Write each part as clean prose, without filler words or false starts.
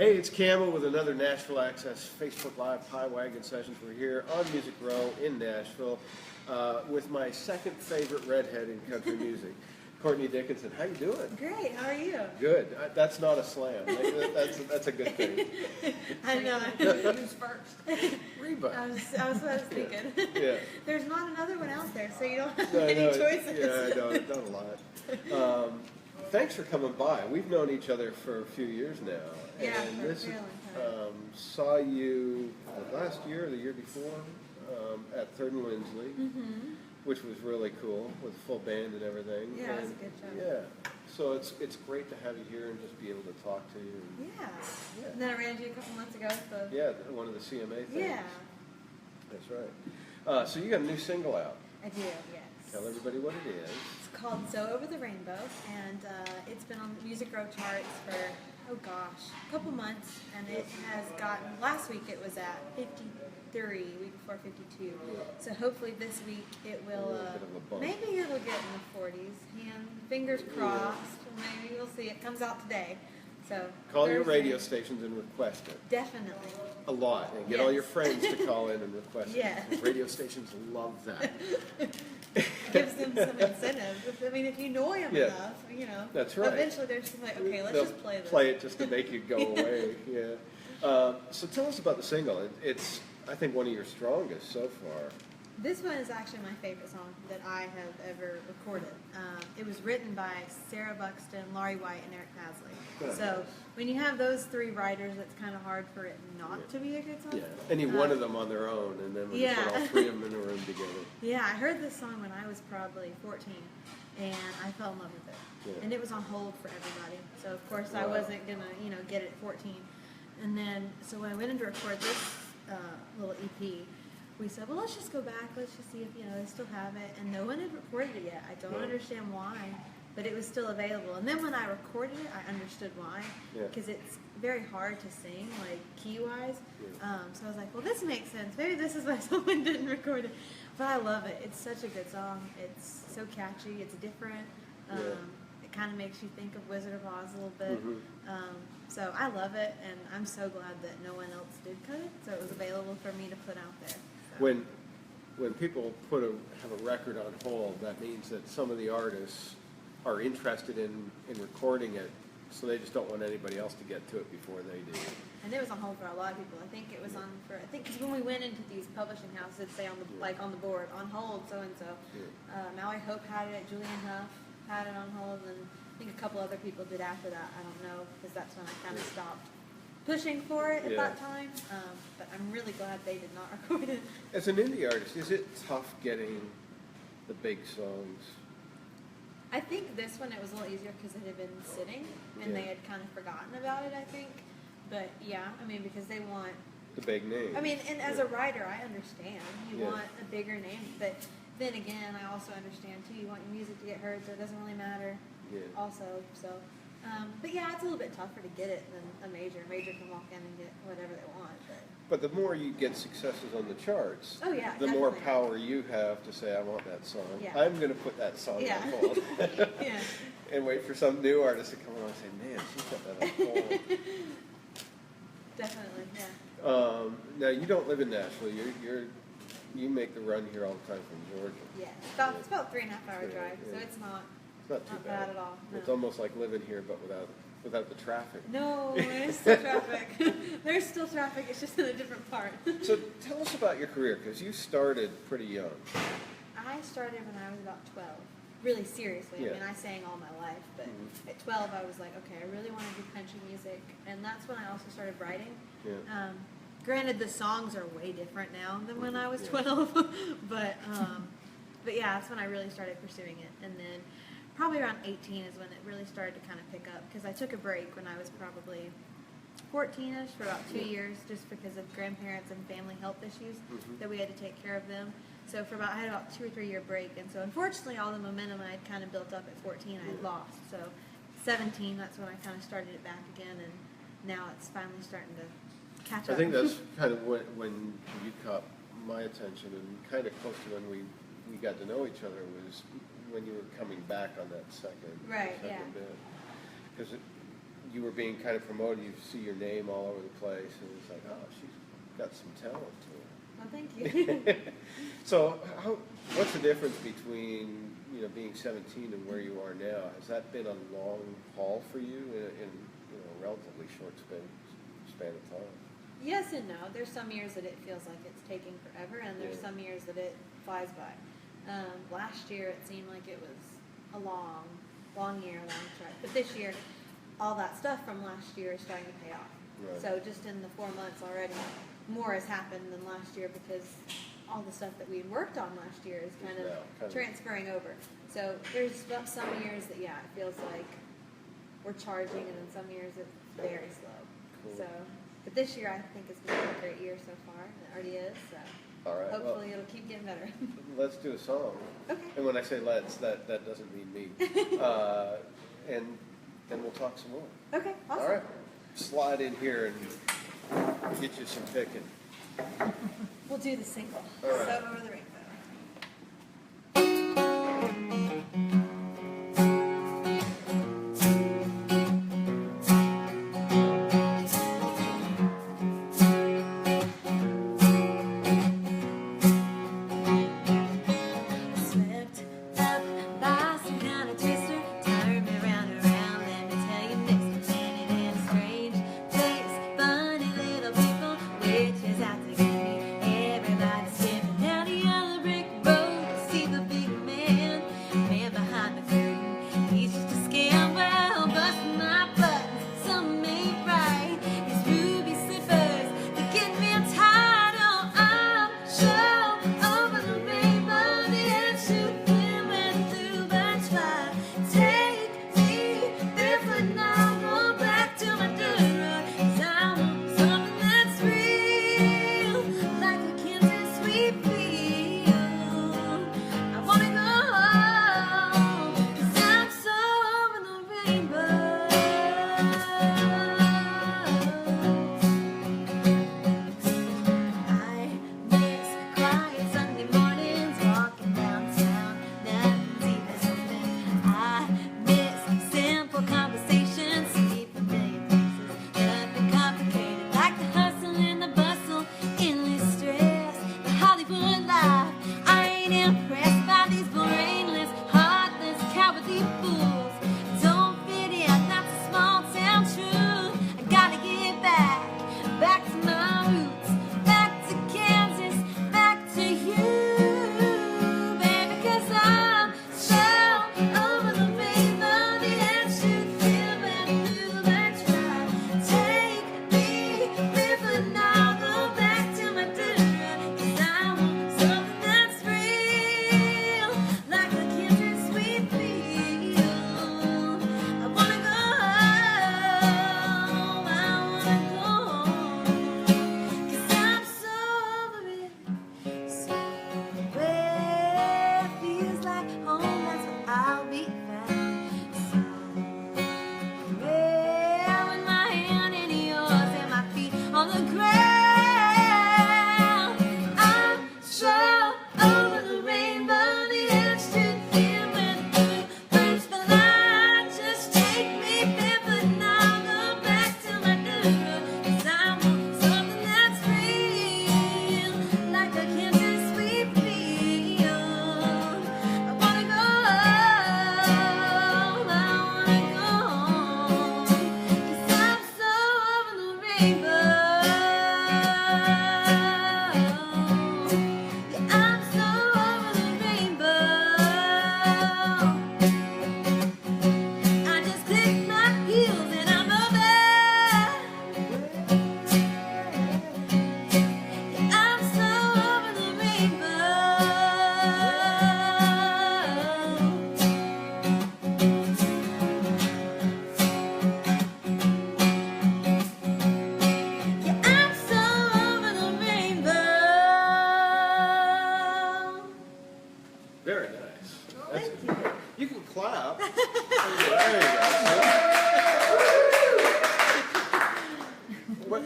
Hey, it's Camo with another Nashville Access Facebook Live Pie Wagon Sessions. We're here on Music Row in Nashville with my second favorite redhead in country music, Courtney Dickinson. How you doing? Great. How are you? Good. That's not a slam. That's a good thing. I know. Who's first? Reba. I was thinking. Yeah. There's not another one out there, so you don't have No, any no, choices. Yeah, I know. Not a lot. Thanks for coming by. We've known each other for a few years now. Yeah, and for this a very long time. saw you last year or the year before at Third and Lindsley, which was really cool with full band and everything. Yeah, it was a good show. Yeah, so it's great to have you here and just be able to talk to you. Yeah. And then I ran into you a couple months ago. So. Yeah, one of the CMA things. Yeah. That's right. So you got a new single out. I do. Yes. Tell everybody what it is. It's called "So Over the Rainbow," and it's been on the Music Row charts for a couple months, and it has gotten. Last week it was at 53, week before 52. So hopefully this week it will. Maybe it'll get in the 40s. And fingers crossed. Maybe we'll see. It comes out today. So call your radio stations and request it. Definitely. A lot, and get all your friends to call in and request Yeah. it. Radio stations love that. Gives them some incentive. I mean, if you annoy them enough, you know. That's right. Eventually, they're just like, okay, let's They'll just play this. Play it just to make you go away. Yeah. So tell us about the single. It's I think one of your strongest so far. This one is actually my favorite song that I have ever recorded. It was written by Sarah Buxton, Laurie White, and Eric Pasley. Good. So when you have those three writers, it's kind of hard for it not to be a good song. Yeah. Any one of them on their own, and then when you put all three of them in a room together. Yeah, I heard this song when I was probably 14, and I fell in love with it. Yeah. And it was on hold for everybody. So of course I wasn't gonna, get it at 14. And then so when I went in to record this little EP, we said, well, let's just go back. Let's just see if they still have it. And no one had recorded it yet. I don't understand why, but it was still available. And then when I recorded it, I understood why, because it's very hard to sing, like key-wise. So I was like, well, this makes sense. Maybe this is why someone didn't record it. But I love it. It's such a good song. It's so catchy. It's different. It kind of makes you think of Wizard of Oz a little bit. So I love it, and I'm so glad that no one else did cut it, so it was available for me to put out there. So. When people have a record on hold, that means that some of the artists are interested in recording it, so they just don't want anybody else to get to it before they do. And it was on hold for a lot of people. I think it was on for because when we went into these publishing houses, it'd say on the on the board on hold so and so. Now I Hope had it. Julian Huff had it on hold, and I think a couple other people did after that. I don't know, because that's when I kind of stopped pushing for it at that time. But I'm really glad they did not record it. As an indie artist, is it tough getting the big songs? I think this one, it was a little easier because it had been sitting and they had kind of forgotten about it, I think. But yeah, I mean, because they want the big name. I mean, and as a writer, I understand. You want a bigger name, but then again, I also understand too. You want your music to get heard, so it doesn't really matter. Also, so. But yeah, it's a little bit tougher to get it than a major. A major can walk in and get whatever they want. But the more you get successes on the charts, the more power you have to say, I want that song. I'm going to put that song on hold. And wait for some new artist to come along and say, man, she put that on hold. Definitely, yeah. Now, you don't live in Nashville. You make the run here all the time from Georgia. Yeah, it's about 3.5 hour drive, so it's not too bad at all. No. It's almost like living here, but without the traffic. No, there's still traffic. There's still traffic. It's just in a different part. So tell us about your career, because you started pretty young. I started when I was about 12. Really seriously. I mean, I sang all my life, but at 12 I was like, okay, I really want to do country music, and that's when I also started writing. Granted, the songs are way different now than when I was 12, but yeah, that's when I really started pursuing it. And then probably around 18 is when it really started to kind of pick up, because I took a break when I was probably 14-ish for about 2 years, just because of grandparents and family health issues that we had to take care of them. So I had about 2 or 3 year break, and so unfortunately all the momentum I had kind of built up at 14 I had lost. So 17, that's when I kind of started it back again, and now it's finally starting to catch up. I think that's kind of when you caught my attention, and kind of close to when we got to know each other was when you were coming back on that second bit. Because you were being kind of promoted, you see your name all over the place, and it's like, oh, she's got some talent to her. Well, thank you. So, what's the difference between being 17 and where you are now? Has that been a long haul for you in a relatively short span of time? Yes and no. There's some years that it feels like it's taking forever, and there's some years that it flies by. Last year, it seemed like it was a long year, long trek. But this year, all that stuff from last year is starting to pay off. Right. So just in the 4 months already, more has happened than last year because all the stuff that we worked on last year is kind of transferring over. So there's some years that, it feels like we're charging, and then some years it's very slow. Cool. So, but this year I think it's been a great year so far. It already is. So all right. Hopefully it'll keep getting better. Let's do a song. Okay. And when I say let's, that doesn't mean me. And then we'll talk some more. Okay, awesome. All right. Slide in here and get you some picking. We'll do the single. All right. So Over the Rainbow.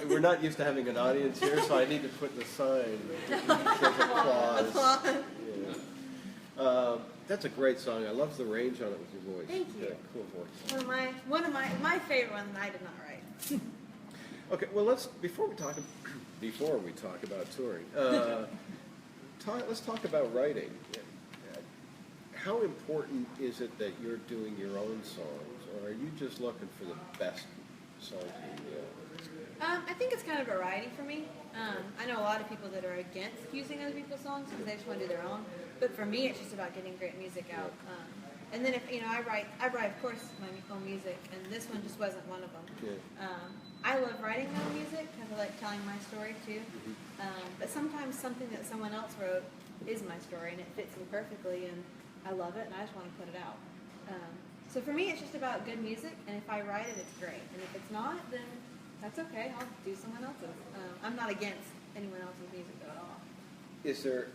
We're not used to having an audience here, so I need to put the sign. Applause. Yeah. That's a great song. I love the range on it with your voice. Thank you. Cool voice. One of my favorite ones that I did not write. Okay, well before we talk about touring, let's talk about writing. How important is it that you're doing your own songs, or are you just looking for the best songs you know? I think it's kind of variety for me. I know a lot of people that are against using other people's songs because they just want to do their own. But for me, it's just about getting great music out. And then if I write of course my own music, and this one just wasn't one of them. Yeah. I love writing my own music because I like telling my story too. But sometimes something that someone else wrote is my story, and it fits me perfectly, and I love it, and I just want to put it out. So for me, it's just about good music, and if I write it, it's great. And if it's not, then that's okay. I'll do someone else's. I'm not against anyone else's music at all. Is there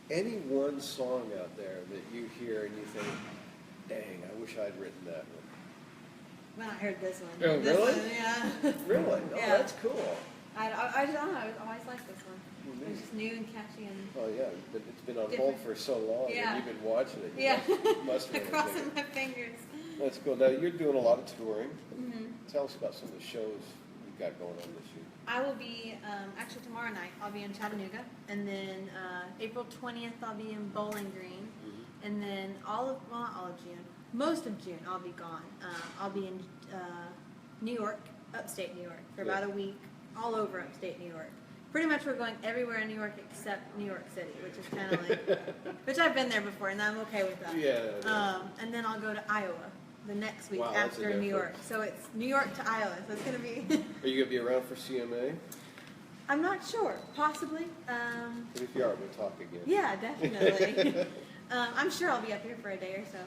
any one song out there that you hear and you think, dang, I wish I'd written that one? When I heard this one. Oh, this really? One, yeah. Really? Oh, Yeah. That's cool. I don't know. I always liked this one. It was just new and catchy and. Oh yeah, but it's been on hold for so long, Yeah. and you've been watching it. Yeah. Must I'm crossing my fingers. That's cool. Now you're doing a lot of touring. Mm-hmm. Tell us about some of the shows you've got going on this year. I will be actually tomorrow night. I'll be in Chattanooga, and then April 20th I'll be in Bowling Green, and then not all of June, most of June I'll be gone. I'll be in New York, upstate New York, for about a week, all over upstate New York. Pretty much we're going everywhere in New York except New York City, which is kind of like, which I've been there before, and I'm okay with that. Yeah. And then I'll go to Iowa the next week Wow, after New York. So it's New York to Iowa, so it's going to be... Are you going to be around for CMA? I'm not sure. Possibly. And if you are, we'll talk again. Yeah, definitely. I'm sure I'll be up here for a day or so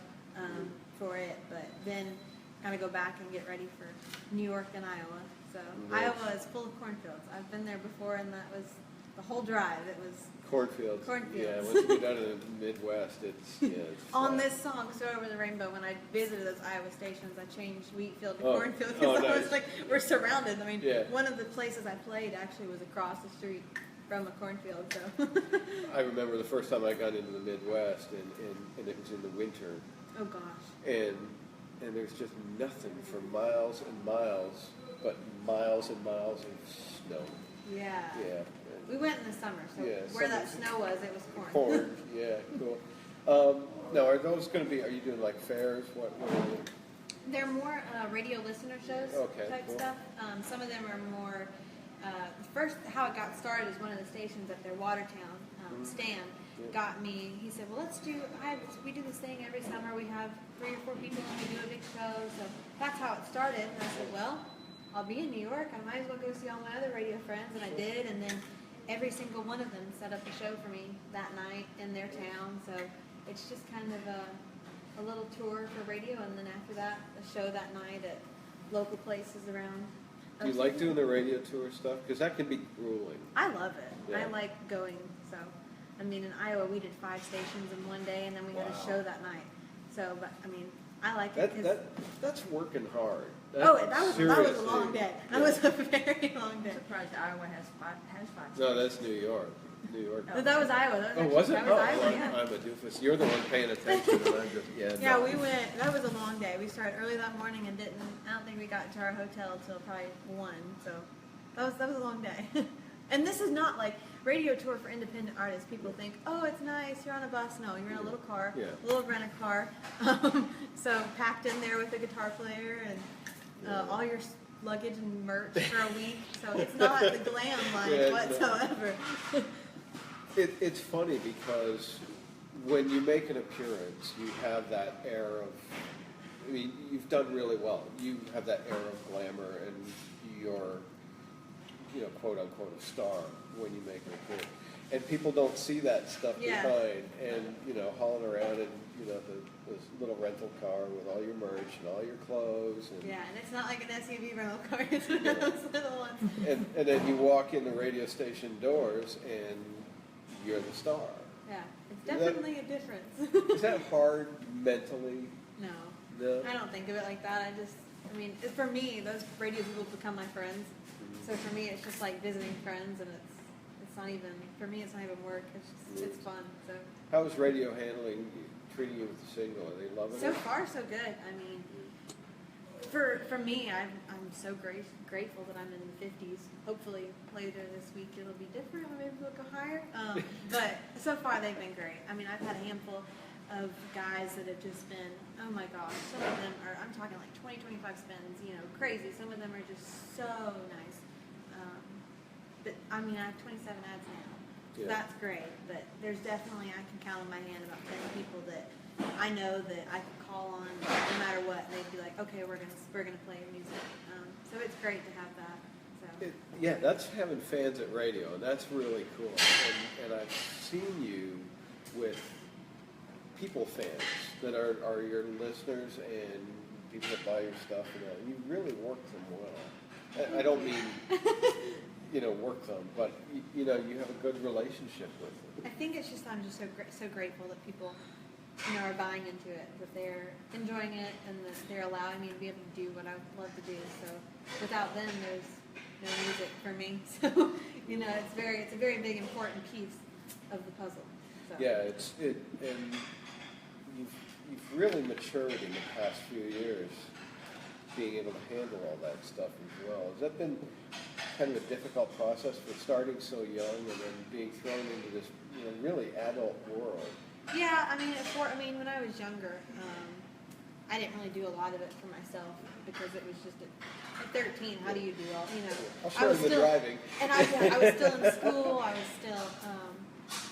for it, but then kind of go back and get ready for New York and Iowa. So nice. Iowa is full of cornfields. I've been there before, and that was the whole drive. It was cornfields. Cornfields. Yeah, once you get down to the Midwest, it's on fun. this song, "So Over the Rainbow," when I visited those Iowa stations, I changed wheatfield to Oh. cornfield Oh, because I nice. was like, we're surrounded. I mean, Yeah. one of the places I played actually was across the street from a cornfield. So. I remember the first time I got into the Midwest, and it was in the winter. Oh gosh. And there's just nothing for miles and miles, but miles and miles of snow. Yeah. Yeah. We went in the summer, so where that snow was, it was corn. Corn, yeah, cool. Now, are those going to be? Are you doing like fairs? What are they? They're more radio listener shows type cool. stuff. Some of them are more. First, how it got started is one of the stations at their Watertown Stan got me. He said, "Well, we do this thing every summer. We have 3 or 4 people and we do a big show." So that's how it started. And I said, "Well, I'll be in New York. I might as well go see all my other radio friends," and I did. And then every single one of them set up a show for me that night in their town. So it's just kind of a little tour for radio, and then after that, a show that night at local places around. Do you like doing the radio tour stuff? Because that can be grueling. I love it. Yeah. I like going. So, I mean, in Iowa, we did 5 stations in one day, and then we had a show that night. So, but I mean, I like it. That's working hard. That was a long day. That was a very long day. I'm surprised Iowa has 5 No, that's New York. New York. No, that was Iowa. That was was it? That was Iowa, yeah. I'm a doofus. You're the one paying attention, and I'm just Yeah, we went. That was a long day. We started early that morning and I don't think we got to our hotel till probably 1. So that was a long day. And this is not like radio tour for independent artists. People think, oh, it's nice. You're on a bus. No, you're in a little car, a little rent-a-car. So packed in there with a guitar player and all your luggage and merch for a week. So it's not the glam life whatsoever. It's funny because when you make an appearance, you have that air of, I mean, you've done really well. You have that air of glamour, and you're, quote unquote, a star when you make an appearance. And people don't see that stuff behind, and hauling around in this little rental car with all your merch and all your clothes. And, and it's not like an SUV rental car; it's one of those little ones. And then you walk in the radio station doors, and you're the star. Yeah, it's definitely a difference. Is that hard mentally? No, I don't think of it like that. For me, those radio people become my friends. So for me, it's just like visiting friends, and it's it's not even, for me, it's not even work. It's fun. So. How is radio treating you with the single? Are they loving it? So far, so good. I mean, for me, I'm so grateful that I'm in the 50s. Hopefully later this week it'll be different, or maybe we'll go higher. But so far they've been great. I mean, I've had a handful of guys that have just been, oh my gosh, some of them are, I'm talking like 20, 25 spins, crazy. Some of them are just so nice. But I mean, I have 27 ads now. So that's great. But there's definitely, I can count on my hand about 10 people that I know that I can call on no matter what, and they'd be like, okay, we're gonna play your music. So it's great to have that. So. That's having fans at radio, and that's really cool. And I've seen you with people fans that are your listeners and people that buy your stuff. You really work them well. I don't mean work them, but you have a good relationship with them. I think it's just I'm just so grateful that people are buying into it, that they're enjoying it, and that they're allowing me to be able to do what I love to do. So without them, there's no music for me. So it's a very big important piece of the puzzle. So. Yeah, and you've really matured in the past few years, being able to handle all that stuff as well. Has that been kind of a difficult process for starting so young and then being thrown into this really adult world? Yeah, I mean, when I was younger, I didn't really do a lot of it for myself because it was just at 13. How do you do all? I was still driving, and I was still in school. I was still,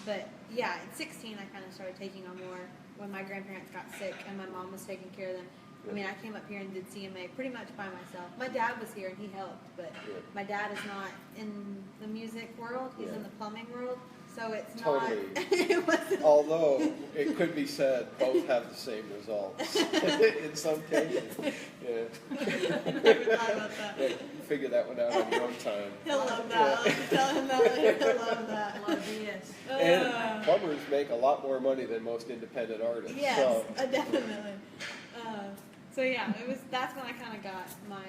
but yeah, at 16, I kind of started taking on more when my grandparents got sick and my mom was taking care of them. I mean, I came up here and did CMA pretty much by myself. My dad was here and he helped, but my dad is not in the music world. He's in the plumbing world. So it's totally. Not. It wasn't. Although it could be said, both have the same results in some cases. Yeah. I never thought about that. Yeah, figure that one out on your own time. He'll love that. I'll tell him that later. He'll love that. A lot of BS. And plumbers make a lot more money than most independent artists. Yes, so. Definitely. So yeah, that's when I kind of got my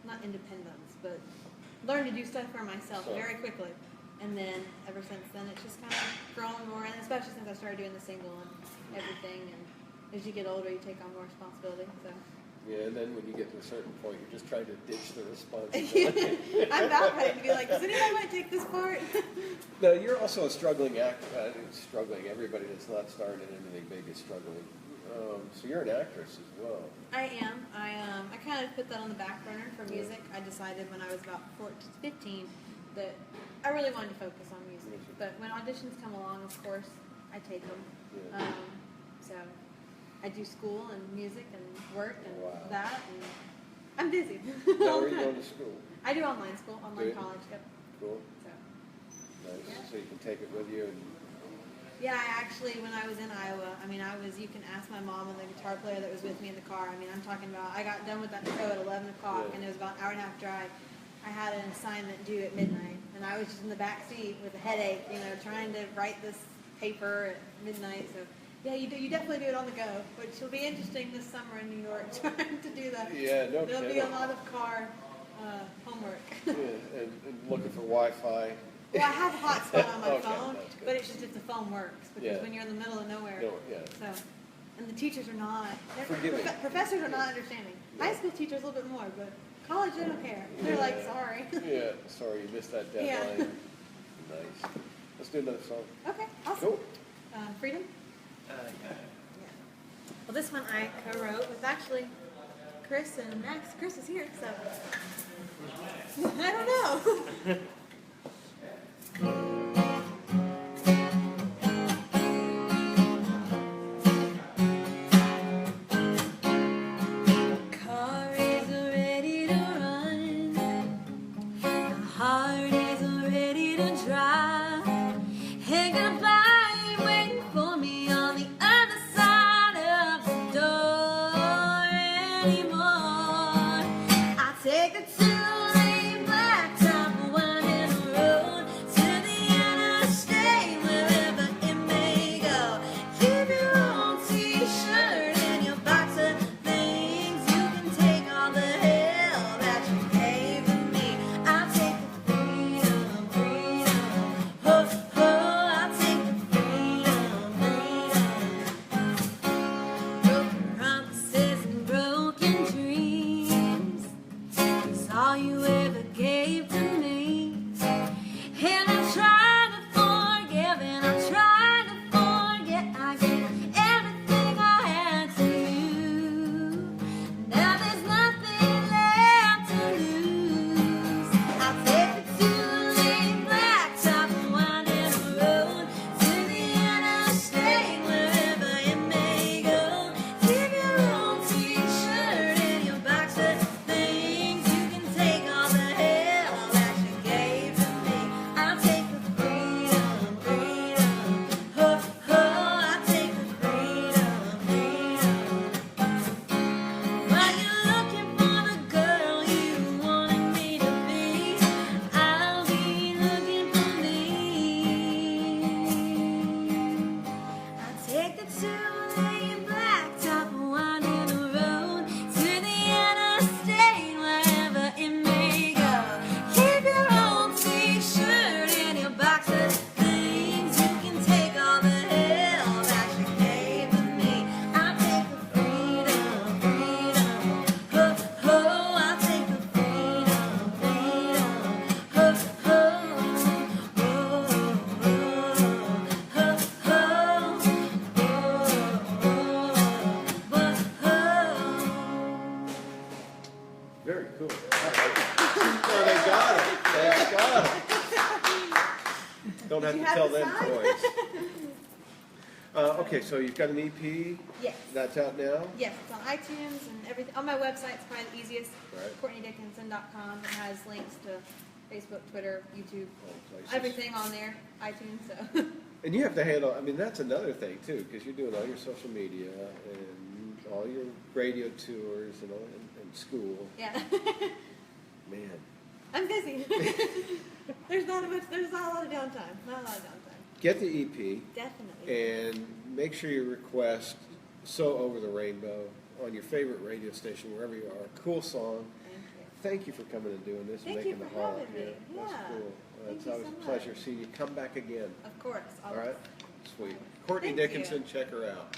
not independence, but learned to do stuff for myself very quickly. And then ever since then, it's just kind of grown more, and especially since I started doing the single and everything. And as you get older, you take on more responsibility. So. Yeah, and then when you get to a certain point, you're just trying to ditch the responsibility. I'm about ready to be like, does anybody want to take this part? No, you're also a struggling actor. Struggling. Everybody that's not started in anything big is struggling. So you're an actress as well. I am. I kind of put that on the back burner for music. I decided when I was about 15 that I really wanted to focus on music. But when auditions come along, of course, I take them. Yeah. So I do school and music and work and that, and I'm busy. Now, where are you going to school? I do online school, online college. Yep. Cool. So. Nice. Yeah. So you can take it with you. And yeah, I actually, when I was in Iowa, you can ask my mom and the guitar player that was with me in the car. I'm talking about, I got done with that show at 11 o'clock, and it was about an hour and a half drive. I had an assignment due at midnight, and I was just in the back seat with a headache, trying to write this paper at midnight. So, yeah, you definitely do it on the go, which will be interesting this summer in New York, trying to do that. Yeah, no There'll be a lot of car homework. Yeah, and looking for Wi-Fi. Well, I have a hotspot on my phone, but it's just if the phone works, because when you're in the middle of nowhere. So, and the teachers are not. Professors are not understanding. High school teachers a little bit more, but college they don't care. They're like, sorry. Yeah, sorry you missed that deadline. Yeah. Nice. Let's do another song. Okay, awesome. Cool. Freedom? Yeah. Well, this one I co-wrote with actually Chris and Max. Chris is here, so I don't know. you ever gave to me. And I'm trying to forgive, and I'm trying to forget. I gave everything I had to you. Now there's nothing left to lose. I'll take it to the lane, blacktop, winding road, to the interstate, wherever it may go. Keep your own t-shirt and your box of things. You can take all the hell that you gave to me. I'll take the freedom, freedom. Ho, ho, I'll take the freedom, freedom. While you're looking for the girl you wanted me to be, I'll be looking for me. I'll take the two-lane blacktop, winding the road, to the interstate, wherever it may go. Keep your old t-shirt and your box of things. You can take all the hell that you gave to me. I'll take the freedom, freedom. Ho, ho, I'll take the freedom, freedom. Ho, ho, oh, oh, ho, ho, Very cool. Oh, they got it. They got it. Don't have you to have tell the them sign? twice. Okay, so you've got an EP. Yes. That's out now? Yes, it's on iTunes and everything. On my website, it's probably the easiest. Right. CourtneyDickinson.com. It has links to Facebook, Twitter, YouTube, All places. everything on there. iTunes, so. And you have to handle, I mean, that's another thing too, because you're doing all your social media and all your radio tours and all, and school. Yeah. Man. I'm busy. There's not a lot of downtime. Not a lot of downtime. Get the EP Definitely. and make sure you request So Over the Rainbow on your favorite radio station, wherever you are. Cool song. Thank you for coming and doing this Thank and making you the for haul. having me. That's Yeah. cool. Thank It's you always so a pleasure much. seeing you. Come back again. Of course. All right? Sweet. Courtney Thank you. Dickinson, check her out.